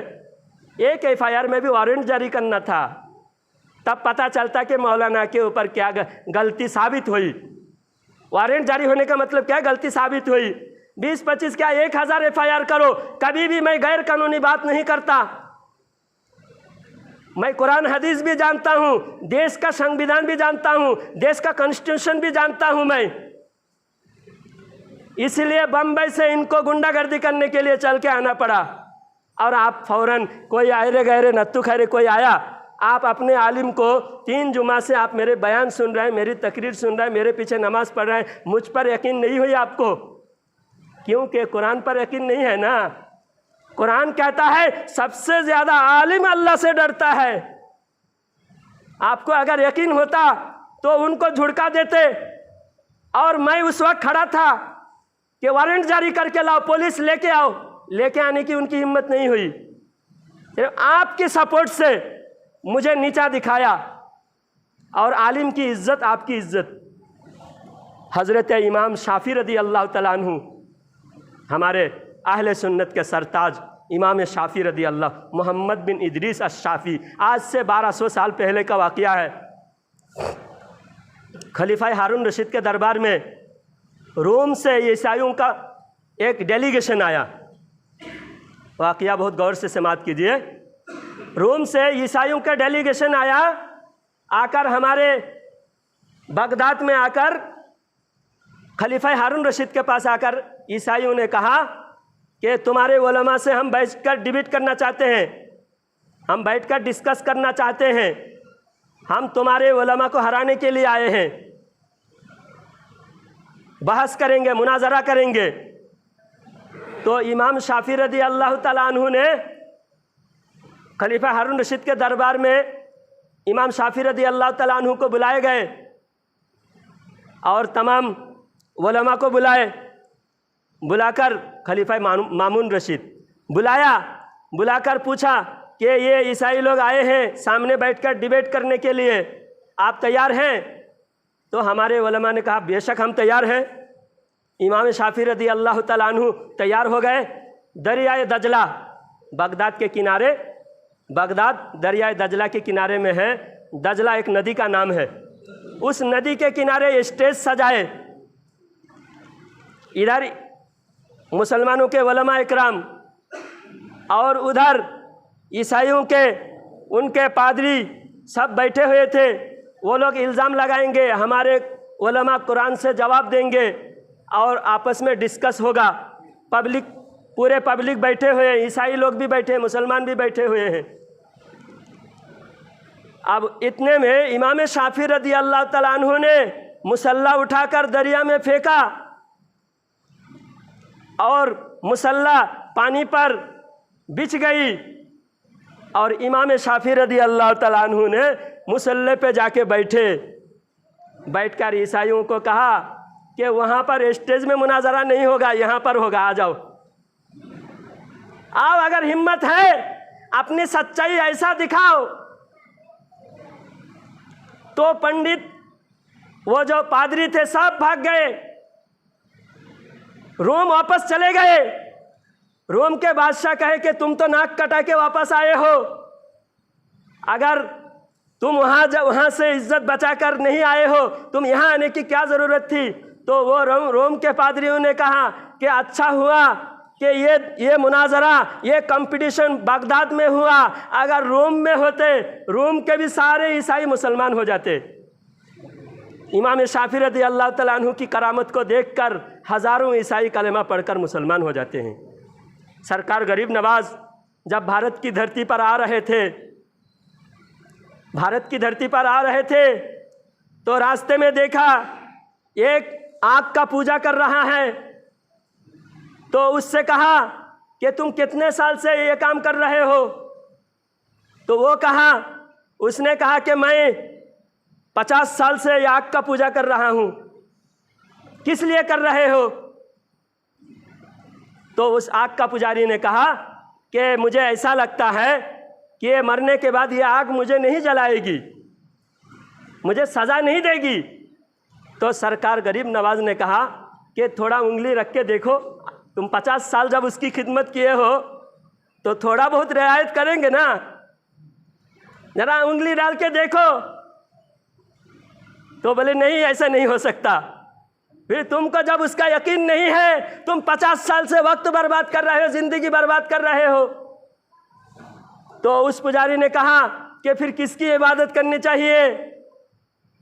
एक FIR में भी वारंट जारी करना था, तब पता चलता कि मौलाना के ऊपर क्या गलती साबित हुई। वारंट जारी होने का मतलब क्या, गलती साबित हुई। 20-25 क्या 1000 FIR करो, कभी भी मैं गैर कानूनी बात नहीं करता। मैं कुरान हदीस भी जानता हूँ, देश का संविधान भी जानता हूँ, देश का कॉन्स्टिट्यूशन भी जानता हूँ मैं। इसलिए बम्बई से इनको गुंडागर्दी करने के लिए चल के आना पड़ा। और आप फौरन, कोई आयरे गहरे नत्थु खैरे कोई आया, आप अपने आलिम को 3 जुमा से आप मेरे बयान सुन रहे हैं, मेरी तकरीर सुन रहे हैं, मेरे पीछे नमाज़ पढ़ रहे हैं, मुझ पर यकीन नहीं हुई आपको, क्योंकि कुरान पर यकीन नहीं है ना। कुरान कहता है सबसे ज़्यादा आलिम अल्लाह से डरता है। आपको अगर यकीन होता तो उनको झुड़का देते। और मैं उस वक्त खड़ा था कि वारंट जारी करके लाओ, पुलिस लेके आओ, लेके आने की उनकी हिम्मत नहीं हुई। आपकी सपोर्ट से मुझे नीचा दिखाया। और आलिम की इज्जत आपकी इज्जत। हज़रत इमाम शाफ़ी रदी अल्लाह तआला अन्हु, हमारे अहले सुन्नत के सरताज इमाम शाफ़ी रदी अल्लाह, मोहम्मद बिन इदरीस अश-शाफ़ी, आज से 1200 साल पहले का वाक़या है। खलीफा हारून रशीद के दरबार में रोम से ईसाइयों का एक डेलीगेशन आया। वाक़या बहुत गौर से समाअत कीजिए। रोम से ईसाइयों का डेलीगेशन आया, आकर हमारे बगदाद में आकर खलीफा हारून रशीद के पास आकर ईसाइयों ने कहा कि तुम्हारे उलमा से हम बैठकर डिबेट करना चाहते हैं, हम बैठकर डिस्कस करना चाहते हैं, हम तुम्हारे उलमा को हराने के लिए आए हैं, बहस करेंगे, मुनाजरा करेंगे। तो इमाम शाफ़ी रदी अल्लाह तआला अन्हु ने खलीफा हारून रशीद के दरबार में इमाम शाफ़ी रदी अल्लाह तआला अन्हु को बुलाए गए और तमाम उलमा को बुलाकर खलीफा मामून रशीद बुलाकर पूछा कि ये ईसाई लोग आए हैं सामने बैठकर डिबेट करने के लिए, आप तैयार हैं? तो हमारे उलमा ने कहा बेशक हम तैयार हैं। इमाम शाफ़ी रदी अल्लाह तआला अन्हु तैयार हो गए। दरियाए दजला, बगदाद के किनारे, बगदाद दरियाए दजला के किनारे में है। दजला एक नदी का नाम है। उस नदी के किनारे स्टेज सजाए। इधर मुसलमानों के उलमा इकराम और उधर ईसाइयों के उनके पादरी सब बैठे हुए थे। वो लोग इल्ज़ाम लगाएंगे, हमारे उलमा कुरान से जवाब देंगे और आपस में डिस्कस होगा। पब्लिक, पूरे पब्लिक बैठे हुए हैं, ईसाई लोग भी बैठे हैं, मुसलमान भी बैठे हुए हैं। अब इतने में इमाम शाफ़ी रदी अल्लाह तआला अन्हु ने मुसल्ला उठाकर दरिया में फेंका और मुसल्ला पानी पर बिछ गई। और इमाम शाफ़ी रदी अल्लाह तआला अन्हु ने मुसल्ले पे जाके बैठकर ईसाइयों को कहा कि वहाँ पर स्टेज में मुनाजरा नहीं होगा, यहाँ पर होगा, आ जाओ। आओ, अगर हिम्मत है अपनी सच्चाई ऐसा दिखाओ। तो पंडित, वो जो पादरी थे, सब भाग गए, रोम वापस चले गए। रोम के बादशाह कहे कि तुम तो नाक कटा के वापस आए हो, अगर तुम वहाँ से इज्जत बचाकर नहीं आए हो, तुम यहाँ आने की क्या ज़रूरत थी? तो वो रोम के पादरियों ने कहा कि अच्छा हुआ कि ये मुनाजरा, ये कंपटीशन बगदाद में हुआ। अगर रोम में होते, रोम के भी सारे ईसाई मुसलमान हो जाते। इमाम शाफ़ी रदी अल्लाह तआला अन्हु की करामत को देखकर हज़ारों ईसाई कलेमा पढ़कर मुसलमान हो जाते हैं। सरकार गरीब नवाज जब भारत की धरती पर आ रहे थे, तो रास्ते में देखा एक आग का पूजा कर रहा है। तो उससे कहा कि तुम कितने साल से ये काम कर रहे हो? तो उसने कहा कि मैं 50 साल से आग का पूजा कर रहा हूँ। किस लिए कर रहे हो? तो उस आग का पुजारी ने कहा कि मुझे ऐसा लगता है कि ये मरने के बाद ये आग मुझे नहीं जलाएगी, मुझे सज़ा नहीं देगी। तो सरकार गरीब नवाज ने कहा कि थोड़ा उंगली रख के देखो, तुम 50 साल जब उसकी खिदमत किए हो तो थोड़ा बहुत रियायत करेंगे ना, जरा उंगली डाल के देखो। तो बोले नहीं, ऐसा नहीं हो सकता। फिर तुमको जब उसका यकीन नहीं है, तुम 50 साल से वक्त बर्बाद कर रहे हो, ज़िंदगी बर्बाद कर रहे हो। तो उस पुजारी ने कहा कि फिर किसकी इबादत करनी चाहिए?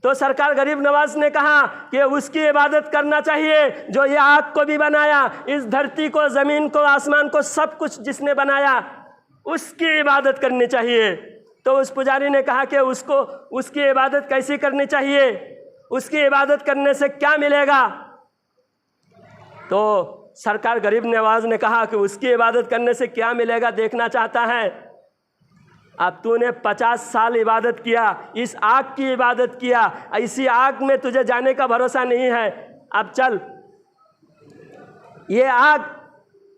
तो सरकार गरीब नवाज ने कहा कि उसकी इबादत करना चाहिए जो ये आग को भी बनाया, इस धरती को, ज़मीन को, आसमान को, सब कुछ जिसने बनाया, उसकी इबादत करनी चाहिए। तो उस पुजारी ने कहा कि उसकी इबादत कैसी करनी चाहिए, उसकी इबादत करने से क्या मिलेगा? तो सरकार गरीब नवाज ने कहा कि उसकी इबादत करने से क्या मिलेगा देखना चाहता है। अब तूने 50 साल इबादत किया, इस आग की इबादत किया, इसी आग में तुझे जाने का भरोसा नहीं है। अब चल, ये आग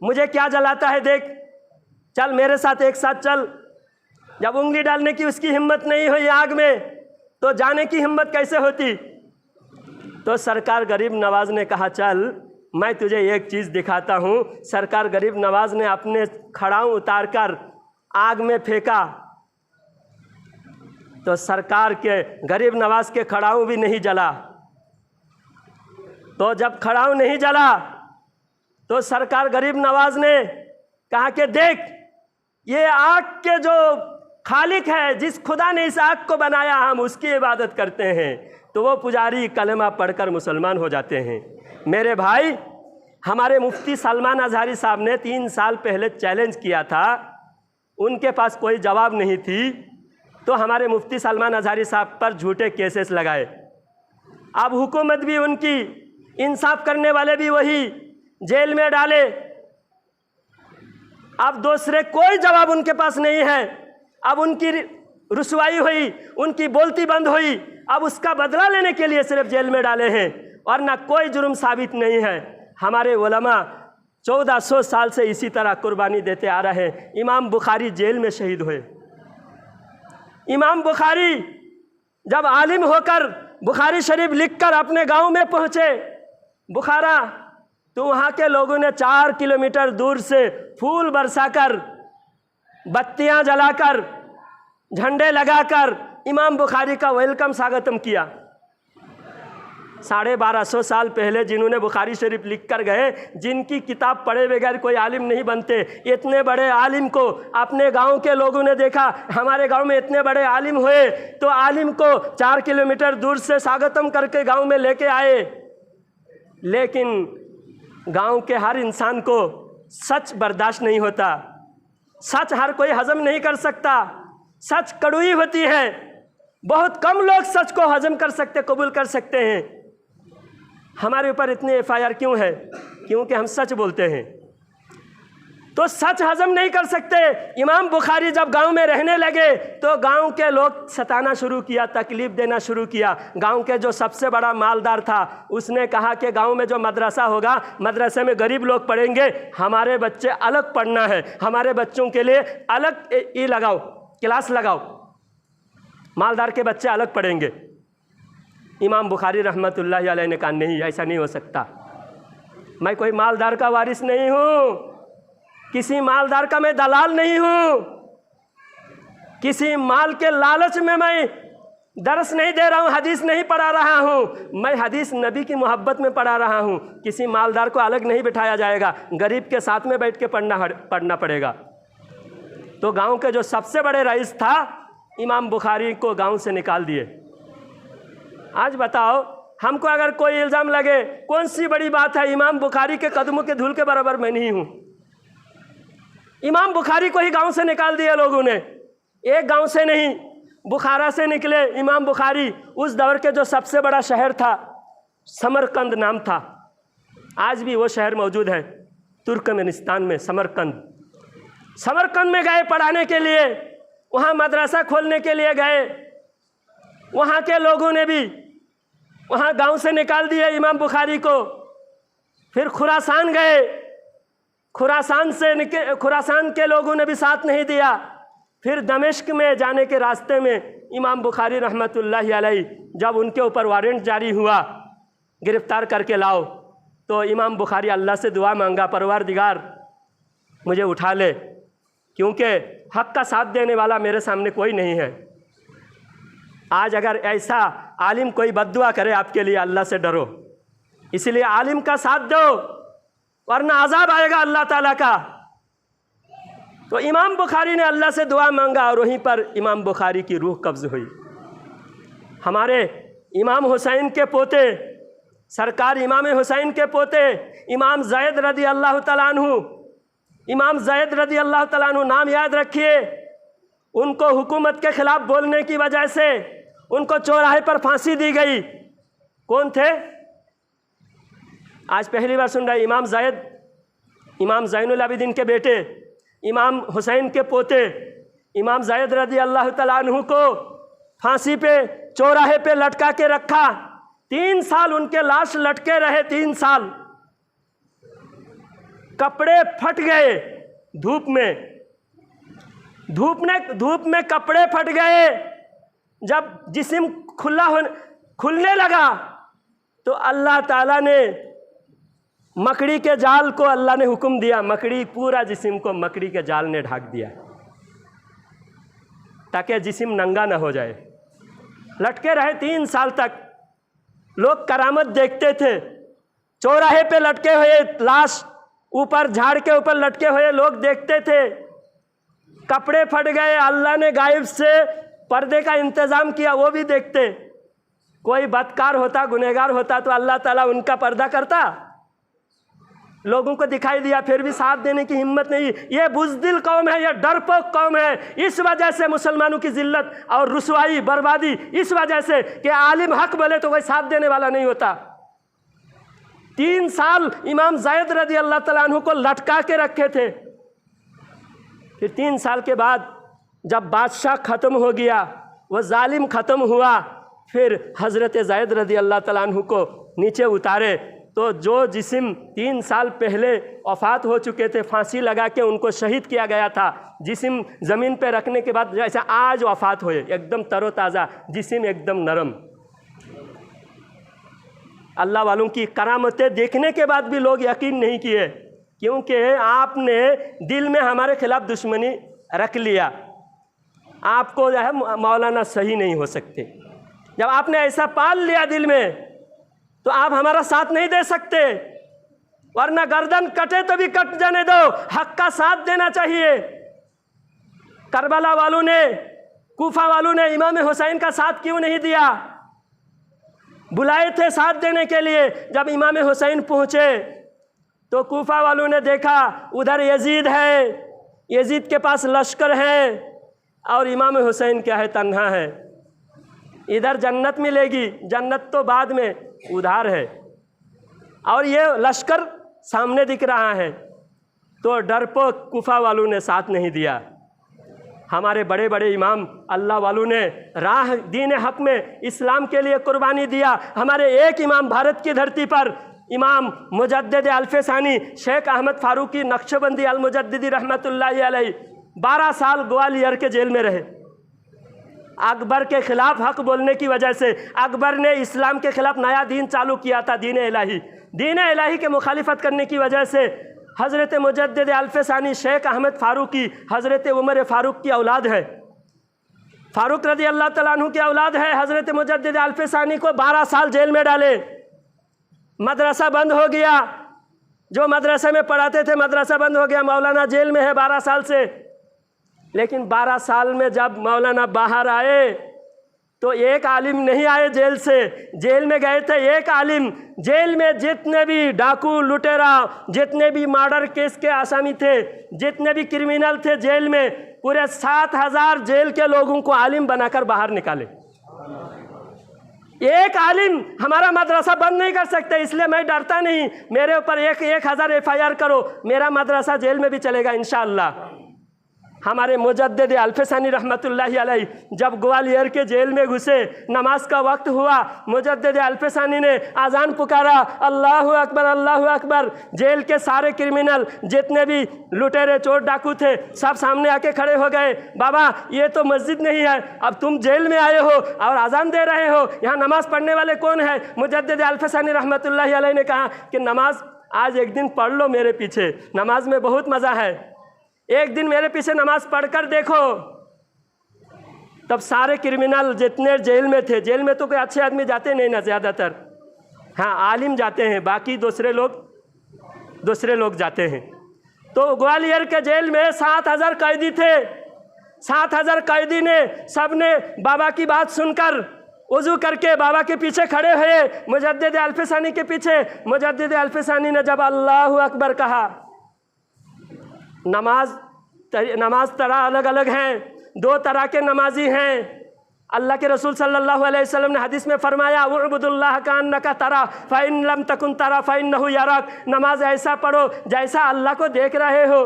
मुझे क्या जलाता है देख, चल मेरे साथ, एक साथ चल। जब उंगली डालने की उसकी हिम्मत नहीं हुई आग में, तो जाने की हिम्मत कैसे होती? तो सरकार गरीब नवाज ने कहा चल मैं तुझे एक चीज़ दिखाता हूँ। सरकार गरीब नवाज ने अपने खड़ाऊ उतार कर आग में फेंका, तो सरकार के गरीब नवाज के खड़ाऊ भी नहीं जला। तो जब खड़ाऊ नहीं जला तो सरकार गरीब नवाज ने कहा कि देख, ये आग के जो खालिक है, जिस खुदा ने इस आग को बनाया, हम उसकी इबादत करते हैं। तो वो पुजारी कलमा पढ़कर मुसलमान हो जाते हैं। मेरे भाई, हमारे मुफ्ती सलमान अज़हरी साहब ने 3 साल पहले चैलेंज किया था, उनके पास कोई जवाब नहीं थी, तो हमारे मुफ्ती सलमान अज़हरी साहब पर झूठे केसेस लगाए। अब हुकूमत भी उनकी, इंसाफ करने वाले भी वही, जेल में डाले। अब दूसरे कोई जवाब उनके पास नहीं है। अब उनकी रुसवाई हुई, उनकी बोलती बंद हुई, अब उसका बदला लेने के लिए सिर्फ जेल में डाले हैं, और ना कोई जुर्म साबित नहीं है। हमारे उलमा 1400 साल से इसी तरह कुर्बानी देते आ रहे हैं। इमाम बुखारी जेल में शहीद हुए। इमाम बुखारी जब आलिम होकर बुखारी शरीफ लिखकर अपने गांव में पहुँचे बुखारा, तो वहाँ के लोगों ने 4 किलोमीटर दूर से फूल बरसाकर, बत्तियाँ जलाकर, झंडे लगाकर इमाम बुखारी का वेलकम स्वागतम किया। 1250 साल पहले जिन्होंने बुखारी शरीफ लिख कर गए, जिनकी किताब पढ़े बगैर कोई आलिम नहीं बनते, इतने बड़े आलिम को अपने गांव के लोगों ने देखा। हमारे गांव में इतने बड़े आलिम हुए, तो आलिम को 4 किलोमीटर दूर से स्वागतम करके गांव में लेके आए। लेकिन गांव के हर इंसान को सच बर्दाश्त नहीं होता, सच हर कोई हजम नहीं कर सकता, सच कड़वी होती है। बहुत कम लोग सच को हजम कर सकते, कबूल कर सकते हैं। हमारे ऊपर इतनी FIR क्यों है? क्योंकि हम सच बोलते हैं, तो सच हजम नहीं कर सकते। इमाम बुखारी जब गांव में रहने लगे तो गांव के लोग सताना शुरू किया, तकलीफ देना शुरू किया। गांव के जो सबसे बड़ा मालदार था, उसने कहा कि गांव में जो मदरसा होगा, मदरसे में गरीब लोग पढ़ेंगे, हमारे बच्चे अलग पढ़ना है, हमारे बच्चों के लिए अलग लगाओ, क्लास लगाओ, मालदार के बच्चे अलग पढ़ेंगे। इमाम बुखारी रहमतुल्लाह अलैह ने कहा नहीं, ऐसा नहीं हो सकता। मैं कोई मालदार का वारिस नहीं हूँ, किसी मालदार का मैं दलाल नहीं हूँ, किसी माल के लालच में मैं दर्स नहीं दे रहा हूँ, हदीस नहीं पढ़ा रहा हूँ। मैं हदीस नबी की मोहब्बत में पढ़ा रहा हूँ। किसी मालदार को अलग नहीं बिठाया जाएगा, गरीब के साथ में बैठ के पढ़ना पड़ेगा। तो गांव के जो सबसे बड़े रईस था, इमाम बुखारी को गांव से निकाल दिए। आज बताओ, हमको अगर कोई इल्ज़ाम लगे, कौन सी बड़ी बात है? इमाम बुखारी के कदमों के धूल के बराबर मैं नहीं हूँ। इमाम बुखारी को ही गांव से निकाल दिया लोगों ने। एक गांव से नहीं, बुखारा से निकले इमाम बुखारी। उस दौर के जो सबसे बड़ा शहर था, समरकंद नाम था, आज भी वो शहर मौजूद है तुर्कमेनिस्तान में, समरकंद। समरकंद में गए पढ़ाने के लिए, वहाँ मदरसा खोलने के लिए गए। वहाँ के लोगों ने भी वहाँ गांव से निकाल दिया इमाम बुखारी को। फिर खुरासान गए, खुरासान के लोगों ने भी साथ नहीं दिया। फिर दमिश्क में जाने के रास्ते में इमाम बुखारी रहमतुल्लाहि अलैहि जब उनके ऊपर वारंट जारी हुआ गिरफ़्तार करके लाओ, तो इमाम बुखारी अल्लाह से दुआ मांगा, परवरदिगार मुझे उठा ले, क्योंकि हक़ का साथ देने वाला मेरे सामने कोई नहीं है। आज अगर ऐसा आलिम कोई बद्दुआ करे आपके लिए, अल्लाह से डरो, इसलिए आलिम का साथ दो, वरना अज़ाब आएगा अल्लाह ताला का। तो इमाम बुखारी ने अल्लाह से दुआ मांगा और वहीं पर इमाम बुखारी की रूह कब्ज़ हुई। हमारे इमाम हुसैन के पोते, सरकार इमाम हुसैन के पोते इमाम ज़ैद रज़ी अल्लाह तआला अन्हु, इमाम ज़ैद रज़ी अल्लाह तआला अन्हु, नाम याद रखिए। उनको हुकूमत के ख़िलाफ़ बोलने की वजह से उनको चौराहे पर फांसी दी गई। कौन थे? आज पहली बार सुन रहे। इमाम ज़ैद, इमाम ज़ैनुल आबिदीन के बेटे, इमाम हुसैन के पोते इमाम ज़ैद रज़ी अल्लाह तआला अन्हु को फांसी पे चौराहे पे लटका के रखा। 3 साल उनके लाश लटके रहे, 3 साल। कपड़े फट गए धूप में कपड़े फट गए। जब जिस्म खुलने लगा तो अल्लाह ताला ने मकड़ी के जाल को, अल्लाह ने हुक्म दिया, मकड़ी पूरा जिस्म को मकड़ी के जाल ने ढक दिया ताकि जिस्म नंगा ना हो जाए। लटके रहे 3 साल तक। लोग करामत देखते थे। चौराहे पे लटके हुए लाश ऊपर झाड़ के ऊपर लटके हुए लोग देखते थे। कपड़े फट गए, अल्लाह ने गायब से पर्दे का इंतज़ाम किया, वो भी देखते। कोई बदकार होता, गुनहगार होता तो अल्लाह ताला उनका पर्दा करता। लोगों को दिखाई दिया, फिर भी साथ देने की हिम्मत नहीं। ये बुज़दिल कौम है, ये डरपोक कौम है। इस वजह से मुसलमानों की जिल्लत और रुसवाई, बर्बादी, इस वजह से कि आलिम हक बोले तो कोई साथ देने वाला नहीं होता। 3 साल इमाम ज़ैद रज़ी अल्लाह तआला अन्हु को लटका के रखे थे। फिर 3 साल के बाद जब बादशाह ख़त्म हो गया, वह जालिम ख़त्म हुआ, फिर हज़रत ज़ैद रज़ी अल्लाह तआला अन्हु को नीचे उतारे। तो जो जिस्म 3 साल पहले वफ़ात हो चुके थे, फांसी लगा के उनको शहीद किया गया था, जिस्म ज़मीन पे रखने के बाद जैसे आज वफ़ात हुए, एकदम तरोताज़ा, जिस्म एकदम नरम। अल्लाह वालों की करामतें देखने के बाद भी लोग यकीन नहीं किए, क्योंकि आपने दिल में हमारे खिलाफ दुश्मनी रख लिया। आपको जो है मौलाना सही नहीं हो सकते। जब आपने ऐसा पाल लिया दिल में तो आप हमारा साथ नहीं दे सकते, वरना गर्दन कटे तो भी कट जाने दो, हक का साथ देना चाहिए। करबला वालों ने, कूफा वालों ने इमाम हुसैन का साथ क्यों नहीं दिया? बुलाए थे साथ देने के लिए। जब इमाम हुसैन पहुँचे तो कूफा वालों ने देखा उधर यजीद है, यजीद के पास लश्कर है और इमाम हुसैन क्या है, तन्हा है। इधर जन्नत मिलेगी, जन्नत तो बाद में, उधार है, और ये लश्कर सामने दिख रहा है। तो डरपोक कूफा वालों ने साथ नहीं दिया। हमारे बड़े बड़े इमाम अल्लाह वालों ने राह दीन हक में इस्लाम के लिए कुर्बानी दिया। हमारे एक इमाम भारत की धरती पर इमाम मुजद्दिद अल्फसानी शेख अहमद फारूकी नक्शबंदी अल मुजद्दिदी रहमतुल्लाहि अलैहि 12 साल ग्वालियर के जेल में रहे। अकबर के ख़िलाफ़ हक बोलने की वजह से अकबर ने इस्लाम के ख़िलाफ़ नया दीन चालू किया था, दीन इलाही के मुखालिफत करने की वजह से हज़रत मुजद्दिद अल्फसानी शेख अहमद फारूकी हज़रत उमर फ़ारूक की औलाद है, फ़ारूक रज़ी अल्लाह तआला अन्हु की औलाद है। हज़रत मुजद्दिद अल्फसानी को 12 साल जेल में डाले। मदरसा बंद हो गया, जो मदरसे में पढ़ाते थे मदरसा बंद हो गया। मौलाना जेल में है 12 साल से। लेकिन 12 साल में जब मौलाना बाहर आए तो एक आलिम नहीं आए जेल से, जेल में गए थे एक आलिम। जेल में जितने भी डाकू लुटेरा, जितने भी मर्डर केस के आसामी थे, जितने भी क्रिमिनल थे जेल में, पूरे 7000 जेल के लोगों को आलिम बनाकर बाहर निकाले। एक आलिम हमारा मदरसा बंद नहीं कर सकते, इसलिए मैं डरता नहीं। मेरे ऊपर 1000 FIR करो, मेरा मदरसा जेल में भी चलेगा इंशाअल्लाह। हमारे मुजद्दिद अल्फसानी रहमतुल्लाहि अलैह जब ग्वालियर के जेल में घुसे, नमाज का वक्त हुआ, मुजद्दिद अल्फसानी ने अजान पुकारा, अल्लाहु अकबर अल्लाहु अकबर। जेल के सारे क्रिमिनल जितने भी लुटेरे चोर डाकू थे सब सामने आके खड़े हो गए। बाबा ये तो मस्जिद नहीं है, अब तुम जेल में आए हो और अजान दे रहे हो, यहाँ नमाज पढ़ने वाले कौन है? मुजद्दिद अल्फसानी रहमतुल्लाहि अलैह ने कहा कि नमाज आज एक दिन पढ़ लो मेरे पीछे, नमाज में बहुत मज़ा है, एक दिन मेरे पीछे नमाज पढ़कर देखो। तब सारे क्रिमिनल जितने जेल में थे, जेल में तो कोई अच्छे आदमी जाते नहीं ना ज़्यादातर, हाँ आलिम जाते हैं, बाकी दूसरे लोग जाते हैं। तो ग्वालियर के जेल में 7,000 कैदी थे। 7,000 कैदी ने सब ने बाबा की बात सुनकर वज़ू करके बाबा के पीछे खड़े हुए, मुजद्दिद अल्फसानी के पीछे। मुजद्दिद अल्फसानी ने जब अल्लाहु अकबर कहा, नमाज तरह अलग अलग हैं, 2 तरह के नमाजी हैं। अल्लाह के रसूल सल्लल्लाहु अलैहि वसल्लम ने हदीस में फरमाया, उअबुदुल्लाह कान्नका तरा फ़इन लम तकुन तरा फ़इन्नहु यराक। नमाज ऐसा पढ़ो जैसा अल्लाह को देख रहे हो,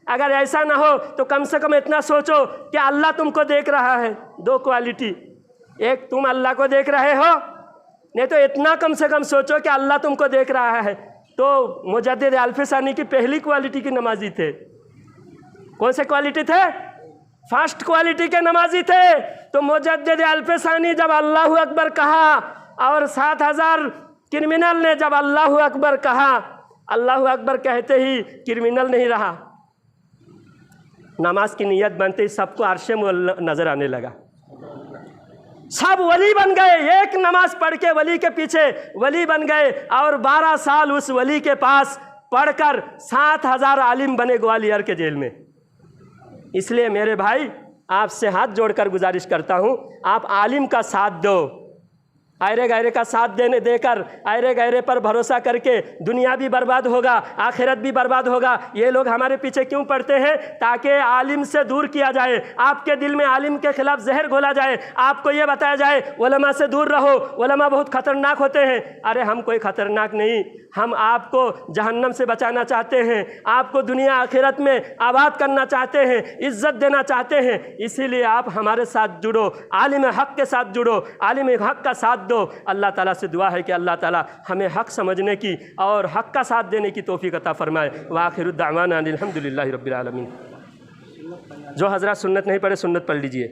अगर ऐसा ना हो तो कम से कम इतना सोचो कि अल्लाह तुमको देख रहा है। 2 क्वालिटी, एक तुम अल्लाह को देख रहे हो, नहीं तो इतना कम से कम सोचो कि अल्लाह तुमको देख रहा है। तो मुजद्दिद अल्फसानी की पहली क्वालिटी के नमाजी थे। कौन से क्वालिटी थे? फर्स्ट क्वालिटी के नमाजी थे। तो मुजद्दिद अल्फसानी जब अल्लाहु अकबर कहा और 7,000 क्रिमिनल ने जब अल्लाहु अकबर कहा, अल्लाहु अकबर कहते ही क्रिमिनल नहीं रहा, नमाज की नियत बनते ही सबको अर्शे नजर आने लगा, सब वली बन गए। एक नमाज पढ़ के वली के पीछे वली बन गए और 12 साल उस वली के पास पढ़कर 7,000 आलिम बने ग्वालियर के जेल में। इसलिए मेरे भाई आपसे हाथ जोड़कर गुजारिश करता हूँ, आप आलिम का साथ दो। आयरे गैरे का साथ देकर आयरे गैरे पर भरोसा करके दुनिया भी बर्बाद होगा, आखिरत भी बर्बाद होगा। ये लोग हमारे पीछे क्यों पड़ते हैं? ताकि आलिम से दूर किया जाए, आपके दिल में आलिम के खिलाफ जहर घोला जाए, आपको ये बताया जाए उलमा से दूर रहो, उलमा बहुत ख़तरनाक होते हैं। अरे हम कोई ख़तरनाक नहीं, हम आपको जहन्नम से बचाना चाहते हैं, आपको दुनिया आखिरत में आबाद करना चाहते हैं, इज़्ज़त देना चाहते हैं। इसीलिए आप हमारे साथ जुड़ो, आलिम हक़ के साथ जुड़ो, आलिम हक़ का साथ दो। अल्लाह ताला से दुआ है कि अल्लाह ताला हमें हक़ समझने की और हक़ का साथ देने की तौफ़ीक़ अता फ़रमाए। व आखिरु दावाना अनिल हम्दुलिल्लाहि रब्बिल आलमीन। जो हज़रात सुन्नत नहीं पढ़े सुन्नत पढ़ लीजिए।